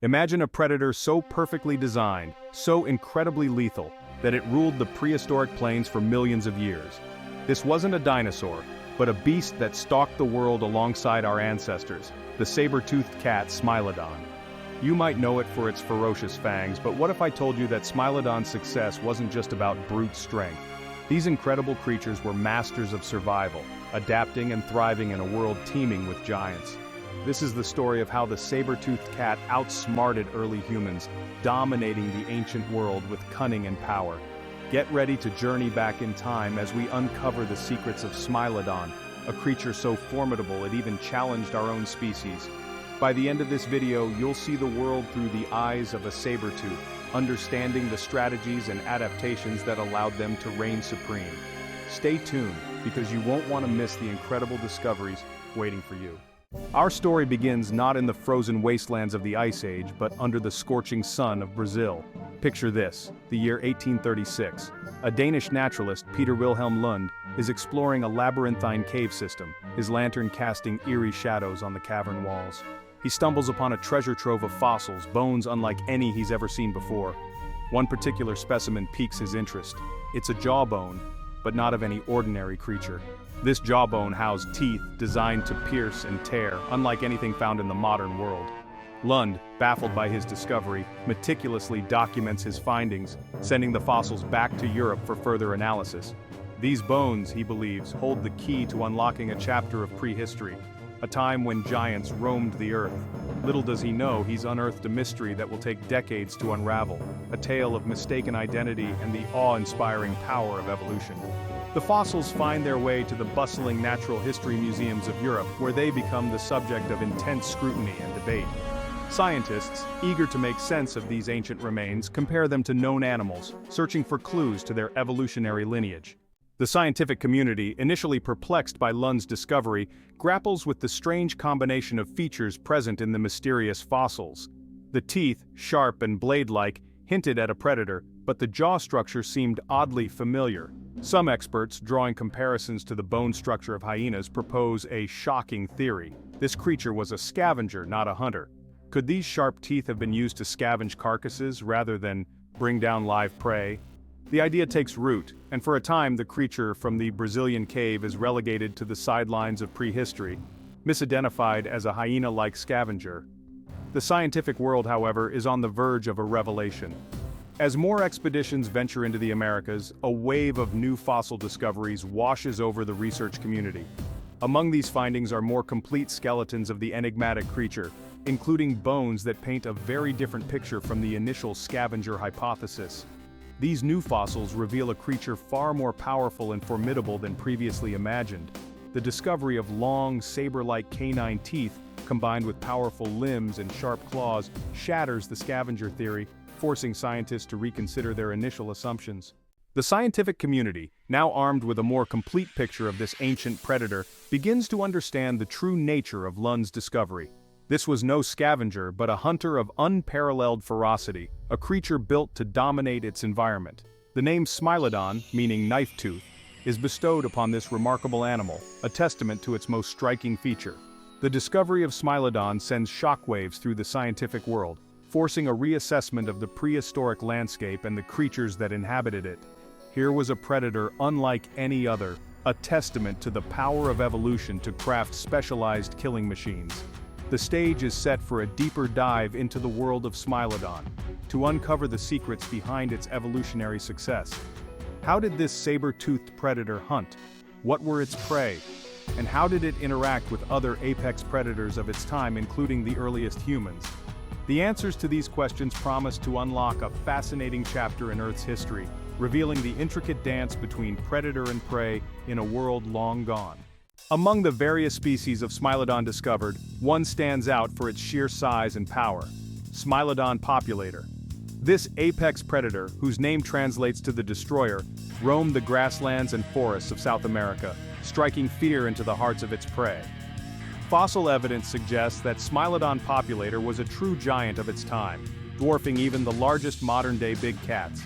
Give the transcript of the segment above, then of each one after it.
Imagine a predator so perfectly designed, so incredibly lethal, that it ruled the prehistoric plains for millions of years. This wasn't a dinosaur, but a beast that stalked the world alongside our ancestors, the saber-toothed cat Smilodon. You might know it for its ferocious fangs, but what if I told you that Smilodon's success wasn't just about brute strength? These incredible creatures were masters of survival, adapting and thriving in a world teeming with giants. This is the story of how the saber-toothed cat outsmarted early humans, dominating the ancient world with cunning and power. Get ready to journey back in time as we uncover the secrets of Smilodon, a creature so formidable it even challenged our own species. By the end of this video, you'll see the world through the eyes of a saber-tooth, understanding the strategies and adaptations that allowed them to reign supreme. Stay tuned, because you won't want to miss the incredible discoveries waiting for you. Our story begins not in the frozen wastelands of the Ice Age, but under the scorching sun of Brazil. Picture this, the year 1836. A Danish naturalist, Peter Wilhelm Lund, is exploring a labyrinthine cave system, his lantern casting eerie shadows on the cavern walls. He stumbles upon a treasure trove of fossils, bones unlike any he's ever seen before. One particular specimen piques his interest. It's a jawbone, but not of any ordinary creature. This jawbone housed teeth designed to pierce and tear, unlike anything found in the modern world. Lund, baffled by his discovery, meticulously documents his findings, sending the fossils back to Europe for further analysis. These bones, he believes, hold the key to unlocking a chapter of prehistory, a time when giants roamed the earth. Little does he know he's unearthed a mystery that will take decades to unravel, a tale of mistaken identity and the awe-inspiring power of evolution. The fossils find their way to the bustling natural history museums of Europe, where they become the subject of intense scrutiny and debate. Scientists, eager to make sense of these ancient remains, compare them to known animals, searching for clues to their evolutionary lineage. The scientific community, initially perplexed by Lund's discovery, grapples with the strange combination of features present in the mysterious fossils. The teeth, sharp and blade-like, hinted at a predator, but the jaw structure seemed oddly familiar. Some experts, drawing comparisons to the bone structure of hyenas, propose a shocking theory. This creature was a scavenger, not a hunter. Could these sharp teeth have been used to scavenge carcasses rather than bring down live prey? The idea takes root, and for a time the creature from the Brazilian cave is relegated to the sidelines of prehistory, misidentified as a hyena-like scavenger. The scientific world, however, is on the verge of a revelation. As more expeditions venture into the Americas, a wave of new fossil discoveries washes over the research community. Among these findings are more complete skeletons of the enigmatic creature, including bones that paint a very different picture from the initial scavenger hypothesis. These new fossils reveal a creature far more powerful and formidable than previously imagined. The discovery of long, saber-like canine teeth, combined with powerful limbs and sharp claws, shatters the scavenger theory, forcing scientists to reconsider their initial assumptions. The scientific community, now armed with a more complete picture of this ancient predator, begins to understand the true nature of Lund's discovery. This was no scavenger, but a hunter of unparalleled ferocity, a creature built to dominate its environment. The name Smilodon, meaning knife tooth, is bestowed upon this remarkable animal, a testament to its most striking feature. The discovery of Smilodon sends shockwaves through the scientific world, forcing a reassessment of the prehistoric landscape and the creatures that inhabited it. Here was a predator unlike any other, a testament to the power of evolution to craft specialized killing machines. The stage is set for a deeper dive into the world of Smilodon, to uncover the secrets behind its evolutionary success. How did this saber-toothed predator hunt? What were its prey? And how did it interact with other apex predators of its time, including the earliest humans? The answers to these questions promise to unlock a fascinating chapter in Earth's history, revealing the intricate dance between predator and prey in a world long gone. Among the various species of Smilodon discovered, one stands out for its sheer size and power: Smilodon populator. This apex predator, whose name translates to the destroyer, roamed the grasslands and forests of South America, striking fear into the hearts of its prey. Fossil evidence suggests that Smilodon populator was a true giant of its time, dwarfing even the largest modern-day big cats.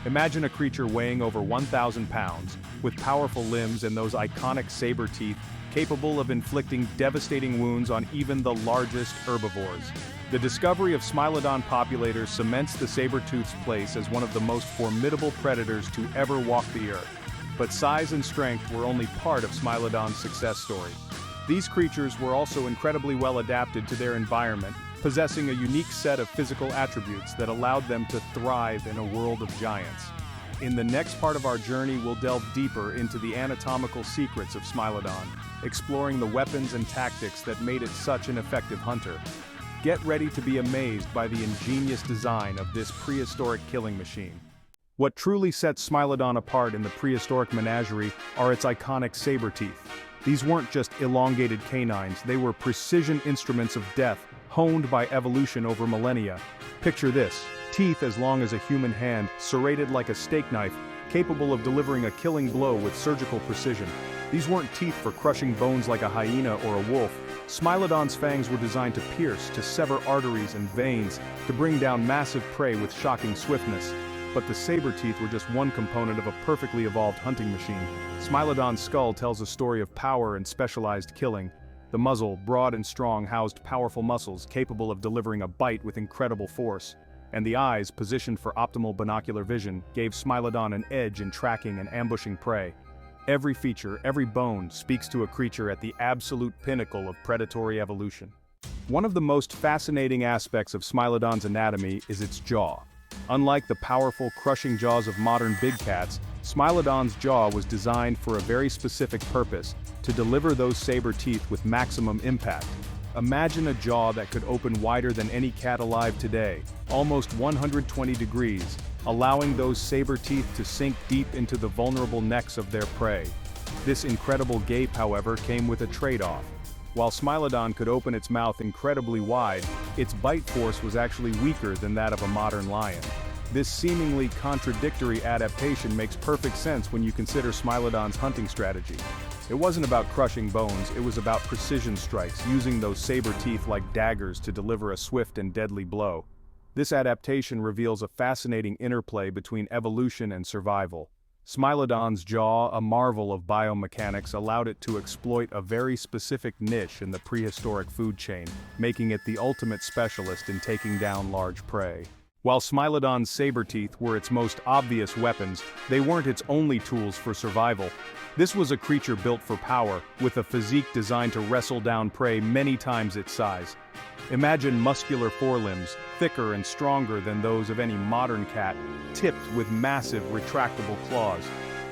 Imagine a creature weighing over 1,000 pounds, with powerful limbs and those iconic saber teeth capable of inflicting devastating wounds on even the largest herbivores. The discovery of Smilodon populators cements the saber-tooth's place as one of the most formidable predators to ever walk the earth. But size and strength were only part of Smilodon's success story. These creatures were also incredibly well adapted to their environment, possessing a unique set of physical attributes that allowed them to thrive in a world of giants. In the next part of our journey, we'll delve deeper into the anatomical secrets of Smilodon, exploring the weapons and tactics that made it such an effective hunter. Get ready to be amazed by the ingenious design of this prehistoric killing machine. What truly sets Smilodon apart in the prehistoric menagerie are its iconic saber teeth. These weren't just elongated canines, they were precision instruments of death, honed by evolution over millennia. Picture this: teeth as long as a human hand, serrated like a steak knife, capable of delivering a killing blow with surgical precision. These weren't teeth for crushing bones like a hyena or a wolf. Smilodon's fangs were designed to pierce, to sever arteries and veins, to bring down massive prey with shocking swiftness. But the saber teeth were just one component of a perfectly evolved hunting machine. Smilodon's skull tells a story of power and specialized killing. The muzzle, broad and strong, housed powerful muscles capable of delivering a bite with incredible force. And the eyes, positioned for optimal binocular vision, gave Smilodon an edge in tracking and ambushing prey. Every feature, every bone, speaks to a creature at the absolute pinnacle of predatory evolution. One of the most fascinating aspects of Smilodon's anatomy is its jaw. Unlike the powerful, crushing jaws of modern big cats, Smilodon's jaw was designed for a very specific purpose: to deliver those saber teeth with maximum impact. Imagine a jaw that could open wider than any cat alive today, almost 120 degrees, allowing those saber teeth to sink deep into the vulnerable necks of their prey. This incredible gape, however, came with a trade-off. While Smilodon could open its mouth incredibly wide, its bite force was actually weaker than that of a modern lion. This seemingly contradictory adaptation makes perfect sense when you consider Smilodon's hunting strategy. It wasn't about crushing bones, it was about precision strikes, using those saber teeth like daggers to deliver a swift and deadly blow. This adaptation reveals a fascinating interplay between evolution and survival. Smilodon's jaw, a marvel of biomechanics, allowed it to exploit a very specific niche in the prehistoric food chain, making it the ultimate specialist in taking down large prey. While Smilodon's saber teeth were its most obvious weapons, they weren't its only tools for survival. This was a creature built for power, with a physique designed to wrestle down prey many times its size. Imagine muscular forelimbs, thicker and stronger than those of any modern cat, tipped with massive retractable claws.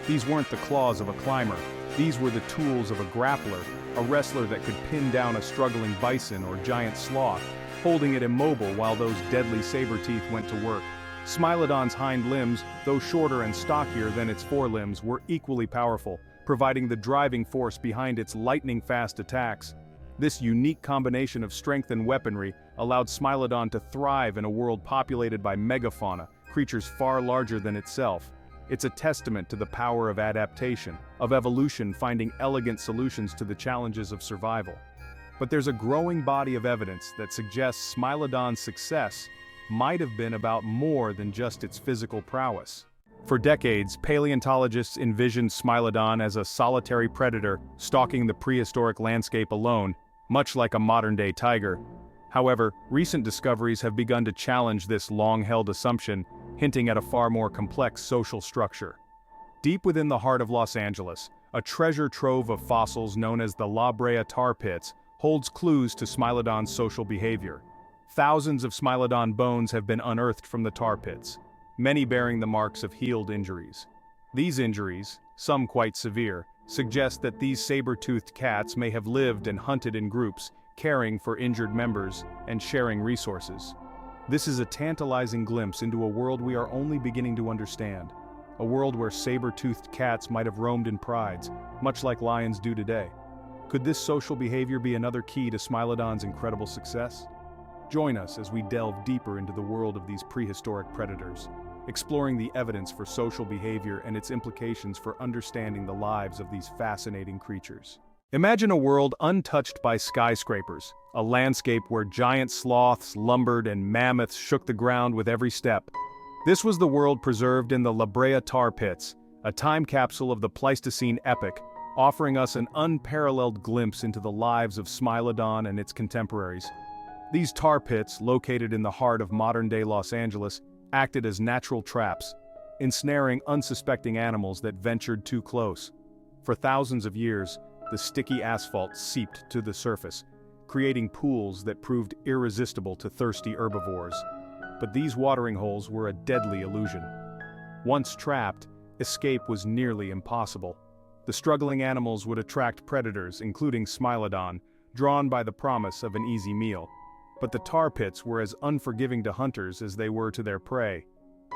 These weren't the claws of a climber. These were the tools of a grappler, a wrestler that could pin down a struggling bison or giant sloth, holding it immobile while those deadly saber teeth went to work. Smilodon's hind limbs, though shorter and stockier than its forelimbs, were equally powerful, providing the driving force behind its lightning-fast attacks. This unique combination of strength and weaponry allowed Smilodon to thrive in a world populated by megafauna, creatures far larger than itself. It's a testament to the power of adaptation, of evolution finding elegant solutions to the challenges of survival. But there's a growing body of evidence that suggests Smilodon's success might have been about more than just its physical prowess. For decades, paleontologists envisioned Smilodon as a solitary predator, stalking the prehistoric landscape alone, much like a modern-day tiger. However, recent discoveries have begun to challenge this long-held assumption, hinting at a far more complex social structure. Deep within the heart of Los Angeles, a treasure trove of fossils known as the Brea Tar Pits holds clues to Smilodon's social behavior. Thousands of Smilodon bones have been unearthed from the tar pits, many bearing the marks of healed injuries. These injuries, some quite severe, suggest that these saber-toothed cats may have lived and hunted in groups, caring for injured members and sharing resources. This is a tantalizing glimpse into a world we are only beginning to understand, a world where saber-toothed cats might have roamed in prides, much like lions do today. Could this social behavior be another key to Smilodon's incredible success? Join us as we delve deeper into the world of these prehistoric predators, exploring the evidence for social behavior and its implications for understanding the lives of these fascinating creatures. Imagine a world untouched by skyscrapers, a landscape where giant sloths lumbered and mammoths shook the ground with every step. This was the world preserved in the Brea Tar Pits, a time capsule of the Pleistocene epoch, offering us an unparalleled glimpse into the lives of Smilodon and its contemporaries. These tar pits, located in the heart of modern-day Los Angeles, acted as natural traps, ensnaring unsuspecting animals that ventured too close. For thousands of years, the sticky asphalt seeped to the surface, creating pools that proved irresistible to thirsty herbivores. But these watering holes were a deadly illusion. Once trapped, escape was nearly impossible. The struggling animals would attract predators, including Smilodon, drawn by the promise of an easy meal. But the tar pits were as unforgiving to hunters as they were to their prey.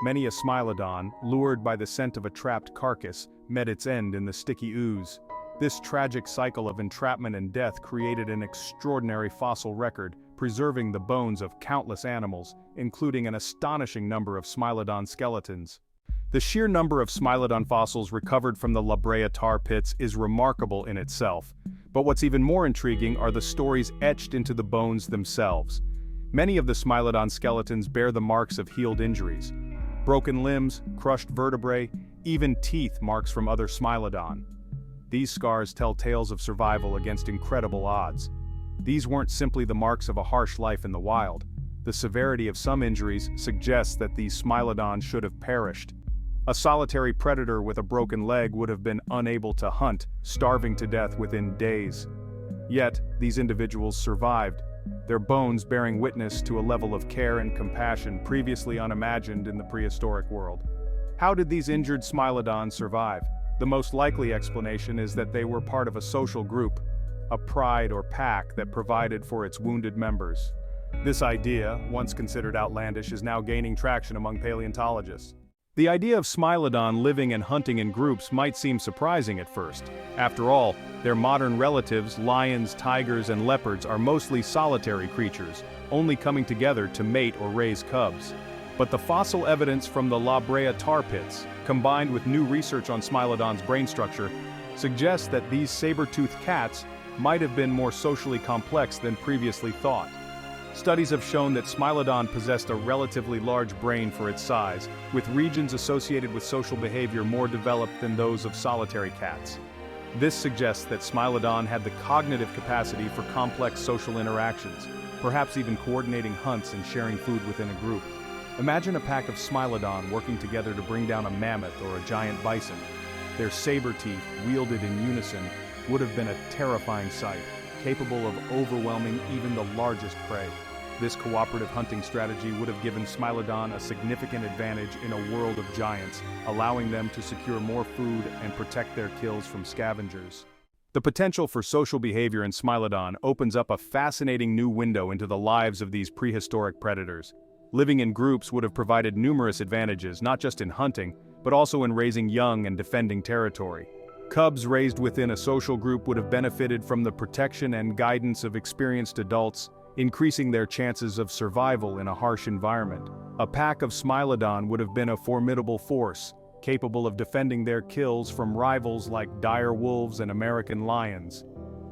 Many a Smilodon, lured by the scent of a trapped carcass, met its end in the sticky ooze. This tragic cycle of entrapment and death created an extraordinary fossil record, preserving the bones of countless animals, including an astonishing number of Smilodon skeletons. The sheer number of Smilodon fossils recovered from the Brea Tar Pits is remarkable in itself, but what's even more intriguing are the stories etched into the bones themselves. Many of the Smilodon skeletons bear the marks of healed injuries. Broken limbs, crushed vertebrae, even teeth marks from other Smilodon. These scars tell tales of survival against incredible odds. These weren't simply the marks of a harsh life in the wild. The severity of some injuries suggests that these Smilodon should have perished. A solitary predator with a broken leg would have been unable to hunt, starving to death within days. Yet, these individuals survived, their bones bearing witness to a level of care and compassion previously unimagined in the prehistoric world. How did these injured Smilodon survive? The most likely explanation is that they were part of a social group, a pride or pack that provided for its wounded members. This idea, once considered outlandish, is now gaining traction among paleontologists. The idea of Smilodon living and hunting in groups might seem surprising at first. After all, their modern relatives, lions, tigers, and leopards, are mostly solitary creatures, only coming together to mate or raise cubs. But the fossil evidence from the Brea Tar Pits, combined with new research on Smilodon's brain structure, suggests that these saber-toothed cats might have been more socially complex than previously thought. Studies have shown that Smilodon possessed a relatively large brain for its size, with regions associated with social behavior more developed than those of solitary cats. This suggests that Smilodon had the cognitive capacity for complex social interactions, perhaps even coordinating hunts and sharing food within a group. Imagine a pack of Smilodon working together to bring down a mammoth or a giant bison. Their saber teeth, wielded in unison, would have been a terrifying sight, capable of overwhelming even the largest prey. This cooperative hunting strategy would have given Smilodon a significant advantage in a world of giants, allowing them to secure more food and protect their kills from scavengers. The potential for social behavior in Smilodon opens up a fascinating new window into the lives of these prehistoric predators. Living in groups would have provided numerous advantages, not just in hunting, but also in raising young and defending territory. Cubs raised within a social group would have benefited from the protection and guidance of experienced adults, increasing their chances of survival in a harsh environment. A pack of Smilodon would have been a formidable force, capable of defending their kills from rivals like dire wolves and American lions.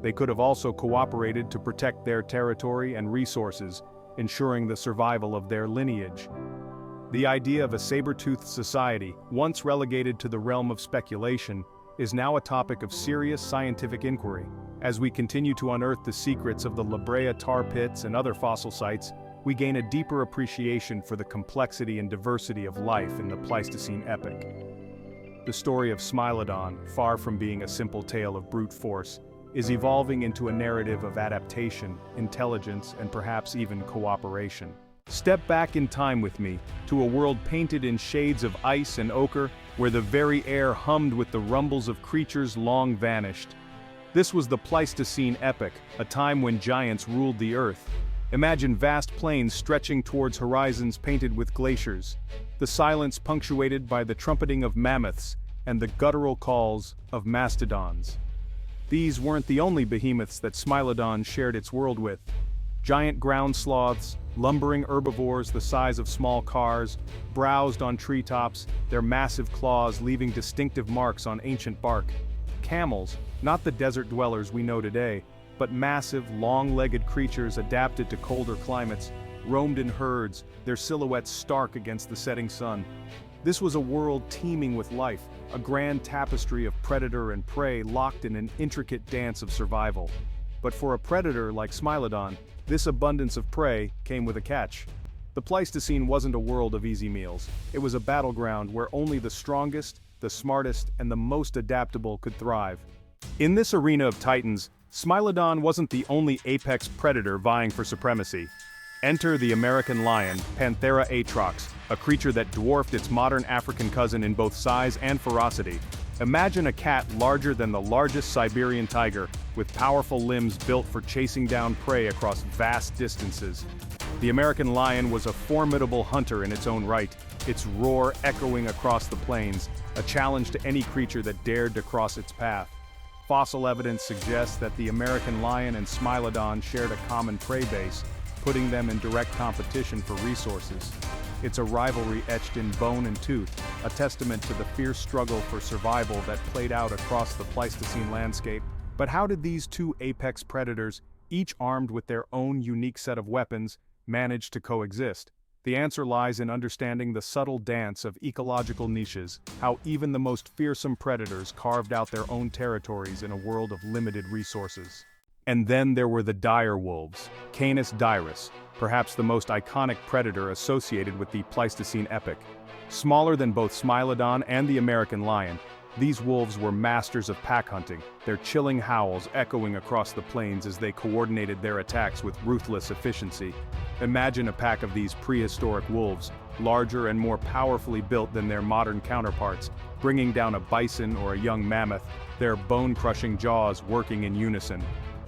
They could have also cooperated to protect their territory and resources, ensuring the survival of their lineage. The idea of a saber-toothed society, once relegated to the realm of speculation, is now a topic of serious scientific inquiry. As we continue to unearth the secrets of the Brea Tar Pits and other fossil sites, we gain a deeper appreciation for the complexity and diversity of life in the Pleistocene epoch. The story of Smilodon, far from being a simple tale of brute force, is evolving into a narrative of adaptation, intelligence, and perhaps even cooperation. Step back in time with me, to a world painted in shades of ice and ochre, where the very air hummed with the rumbles of creatures long vanished. This was the Pleistocene epoch, a time when giants ruled the earth. Imagine vast plains stretching towards horizons painted with glaciers, the silence punctuated by the trumpeting of mammoths and the guttural calls of mastodons. These weren't the only behemoths that Smilodon shared its world with. Giant ground sloths, lumbering herbivores the size of small cars, browsed on treetops, their massive claws leaving distinctive marks on ancient bark. Camels, not the desert dwellers we know today, but massive, long-legged creatures adapted to colder climates, roamed in herds, their silhouettes stark against the setting sun. This was a world teeming with life, a grand tapestry of predator and prey locked in an intricate dance of survival. But for a predator like Smilodon, this abundance of prey came with a catch. The Pleistocene wasn't a world of easy meals. It was a battleground where only the strongest, the smartest, and the most adaptable could thrive. In this arena of titans, Smilodon wasn't the only apex predator vying for supremacy. Enter the American lion, Panthera atrox, a creature that dwarfed its modern African cousin in both size and ferocity. Imagine a cat larger than the largest Siberian tiger, with powerful limbs built for chasing down prey across vast distances. The American lion was a formidable hunter in its own right, its roar echoing across the plains, a challenge to any creature that dared to cross its path. Fossil evidence suggests that the American lion and Smilodon shared a common prey base, putting them in direct competition for resources. It's a rivalry etched in bone and tooth, a testament to the fierce struggle for survival that played out across the Pleistocene landscape. But how did these two apex predators, each armed with their own unique set of weapons, manage to coexist? The answer lies in understanding the subtle dance of ecological niches, how even the most fearsome predators carved out their own territories in a world of limited resources. And then there were the dire wolves, Canis dirus, perhaps the most iconic predator associated with the Pleistocene epoch. Smaller than both Smilodon and the American lion, these wolves were masters of pack hunting, their chilling howls echoing across the plains as they coordinated their attacks with ruthless efficiency. Imagine a pack of these prehistoric wolves, larger and more powerfully built than their modern counterparts, bringing down a bison or a young mammoth, their bone-crushing jaws working in unison.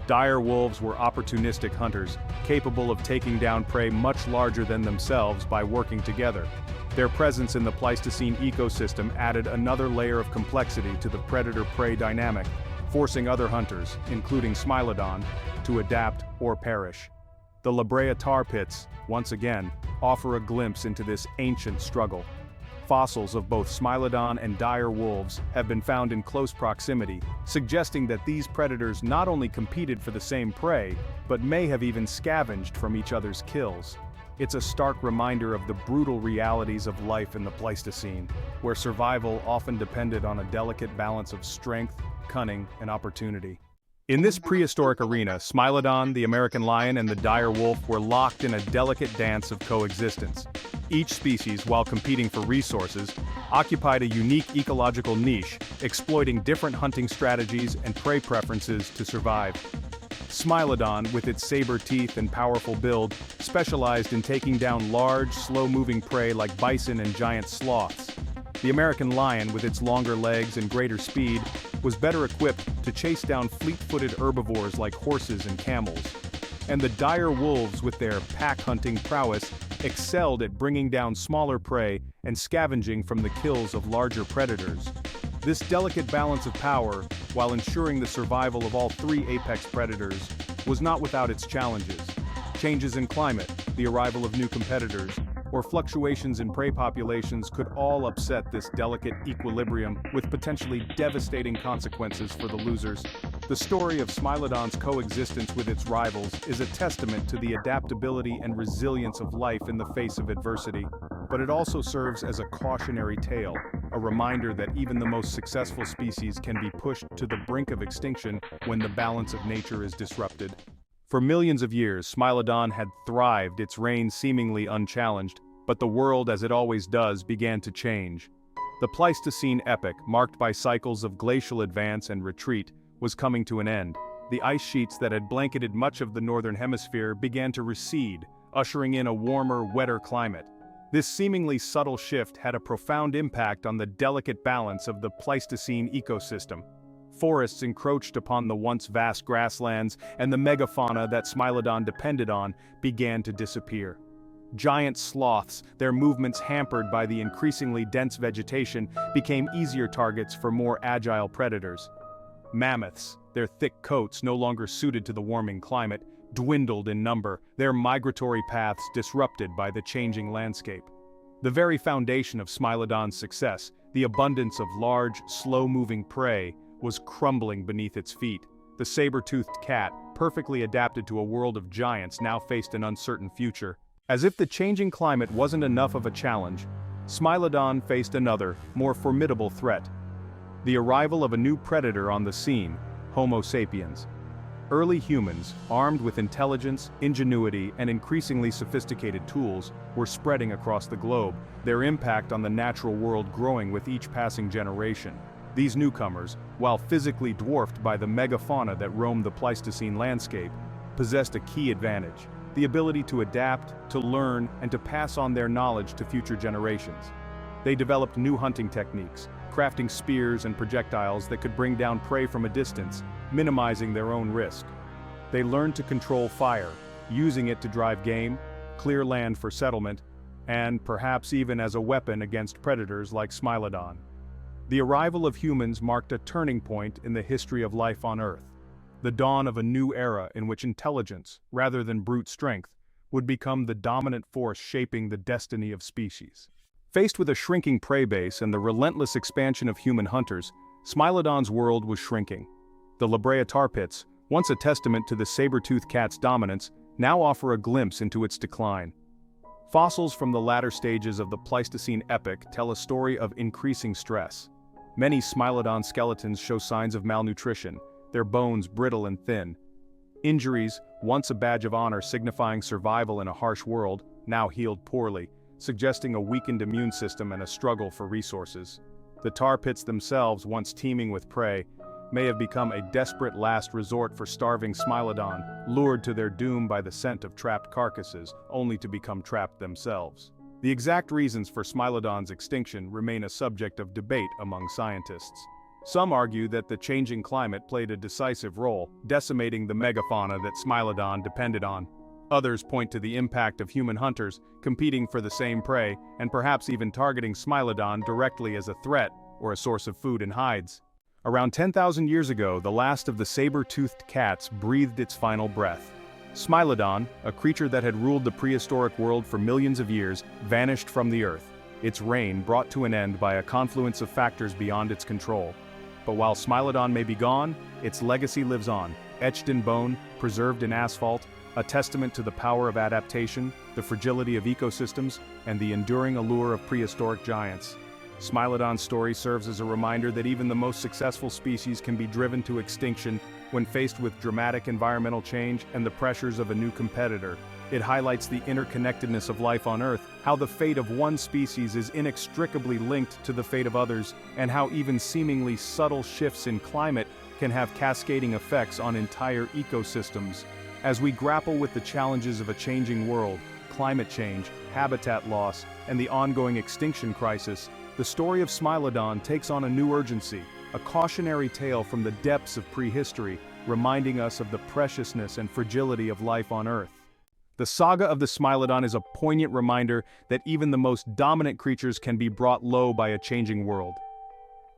Dire wolves were opportunistic hunters, capable of taking down prey much larger than themselves by working together. Their presence in the Pleistocene ecosystem added another layer of complexity to the predator-prey dynamic, forcing other hunters, including Smilodon, to adapt or perish. The Brea Tar Pits, once again, offer a glimpse into this ancient struggle. Fossils of both Smilodon and dire wolves have been found in close proximity, suggesting that these predators not only competed for the same prey, but may have even scavenged from each other's kills. It's a stark reminder of the brutal realities of life in the Pleistocene, where survival often depended on a delicate balance of strength, cunning, and opportunity. In this prehistoric arena, Smilodon, the American lion, and the dire wolf were locked in a delicate dance of coexistence. Each species, while competing for resources, occupied a unique ecological niche, exploiting different hunting strategies and prey preferences to survive. Smilodon, with its saber teeth and powerful build, specialized in taking down large, slow-moving prey like bison and giant sloths. The American lion, with its longer legs and greater speed, was better equipped to chase down fleet-footed herbivores like horses and camels. And the dire wolves, with their pack-hunting prowess, excelled at bringing down smaller prey and scavenging from the kills of larger predators. This delicate balance of power, while ensuring the survival of all three apex predators, was not without its challenges. Changes in climate, the arrival of new competitors, or fluctuations in prey populations could all upset this delicate equilibrium with potentially devastating consequences for the losers. The story of Smilodon's coexistence with its rivals is a testament to the adaptability and resilience of life in the face of adversity, but it also serves as a cautionary tale, a reminder that even the most successful species can be pushed to the brink of extinction when the balance of nature is disrupted. For millions of years, Smilodon had thrived, its reign seemingly unchallenged, but the world, as it always does, began to change. The Pleistocene epoch, marked by cycles of glacial advance and retreat, was coming to an end. The ice sheets that had blanketed much of the northern hemisphere began to recede, ushering in a warmer, wetter climate. This seemingly subtle shift had a profound impact on the delicate balance of the Pleistocene ecosystem. Forests encroached upon the once vast grasslands, and the megafauna that Smilodon depended on began to disappear. Giant sloths, their movements hampered by the increasingly dense vegetation, became easier targets for more agile predators. Mammoths, their thick coats no longer suited to the warming climate, dwindled in number, their migratory paths disrupted by the changing landscape. The very foundation of Smilodon's success, the abundance of large, slow-moving prey, was crumbling beneath its feet. The saber-toothed cat, perfectly adapted to a world of giants, now faced an uncertain future. As if the changing climate wasn't enough of a challenge, Smilodon faced another, more formidable threat. The arrival of a new predator on the scene, Homo sapiens. Early humans, armed with intelligence, ingenuity, and increasingly sophisticated tools, were spreading across the globe, their impact on the natural world growing with each passing generation. These newcomers, while physically dwarfed by the megafauna that roamed the Pleistocene landscape, possessed a key advantage: the ability to adapt, to learn, and to pass on their knowledge to future generations. They developed new hunting techniques, crafting spears and projectiles that could bring down prey from a distance, minimizing their own risk. They learned to control fire, using it to drive game, clear land for settlement, and perhaps even as a weapon against predators like Smilodon. The arrival of humans marked a turning point in the history of life on Earth, the dawn of a new era in which intelligence, rather than brute strength, would become the dominant force shaping the destiny of species. Faced with a shrinking prey base and the relentless expansion of human hunters, Smilodon's world was shrinking. The Brea Tar Pits, once a testament to the saber-toothed cat's dominance, now offer a glimpse into its decline. Fossils from the latter stages of the Pleistocene epoch tell a story of increasing stress. Many Smilodon skeletons show signs of malnutrition, their bones brittle and thin. Injuries, once a badge of honor signifying survival in a harsh world, now healed poorly, suggesting a weakened immune system and a struggle for resources. The tar pits themselves, once teeming with prey, may have become a desperate last resort for starving Smilodon, lured to their doom by the scent of trapped carcasses, only to become trapped themselves. The exact reasons for Smilodon's extinction remain a subject of debate among scientists. Some argue that the changing climate played a decisive role, decimating the megafauna that Smilodon depended on. Others point to the impact of human hunters competing for the same prey, and perhaps even targeting Smilodon directly as a threat or a source of food and hides. Around 10,000 years ago, the last of the saber-toothed cats breathed its final breath. Smilodon, a creature that had ruled the prehistoric world for millions of years, vanished from the earth, its reign brought to an end by a confluence of factors beyond its control. But while Smilodon may be gone, its legacy lives on, etched in bone, preserved in asphalt, a testament to the power of adaptation, the fragility of ecosystems, and the enduring allure of prehistoric giants. Smilodon's story serves as a reminder that even the most successful species can be driven to extinction when faced with dramatic environmental change and the pressures of a new competitor. It highlights the interconnectedness of life on Earth, how the fate of one species is inextricably linked to the fate of others, and how even seemingly subtle shifts in climate can have cascading effects on entire ecosystems. As we grapple with the challenges of a changing world, climate change, habitat loss, and the ongoing extinction crisis, the story of Smilodon takes on a new urgency, a cautionary tale from the depths of prehistory, reminding us of the preciousness and fragility of life on Earth. The saga of the Smilodon is a poignant reminder that even the most dominant creatures can be brought low by a changing world.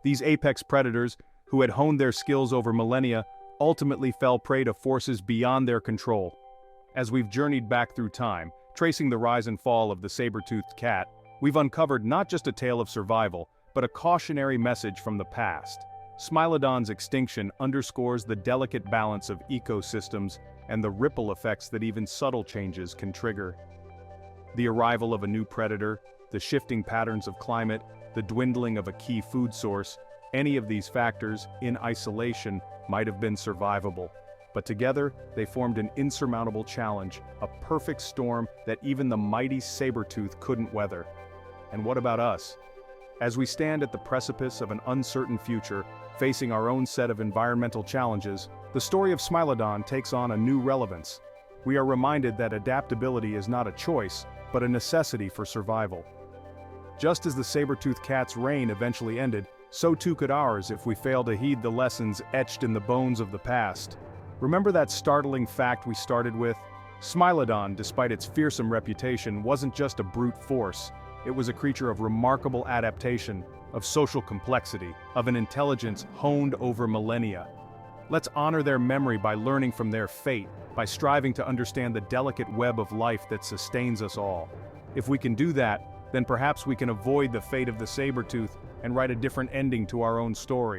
These apex predators, who had honed their skills over millennia, ultimately fell prey to forces beyond their control. As we've journeyed back through time, tracing the rise and fall of the saber-toothed cat, we've uncovered not just a tale of survival, but a cautionary message from the past. Smilodon's extinction underscores the delicate balance of ecosystems and the ripple effects that even subtle changes can trigger. The arrival of a new predator, the shifting patterns of climate, the dwindling of a key food source, any of these factors, in isolation, might have been survivable. But together, they formed an insurmountable challenge, a perfect storm that even the mighty saber-tooth couldn't weather. And what about us? As we stand at the precipice of an uncertain future, facing our own set of environmental challenges, the story of Smilodon takes on a new relevance. We are reminded that adaptability is not a choice, but a necessity for survival. Just as the saber-toothed cat's reign eventually ended, so too could ours if we fail to heed the lessons etched in the bones of the past. Remember that startling fact we started with? Smilodon, despite its fearsome reputation, wasn't just a brute force. It was a creature of remarkable adaptation, of social complexity, of an intelligence honed over millennia. Let's honor their memory by learning from their fate, by striving to understand the delicate web of life that sustains us all. If we can do that, then perhaps we can avoid the fate of the saber-tooth and write a different ending to our own story.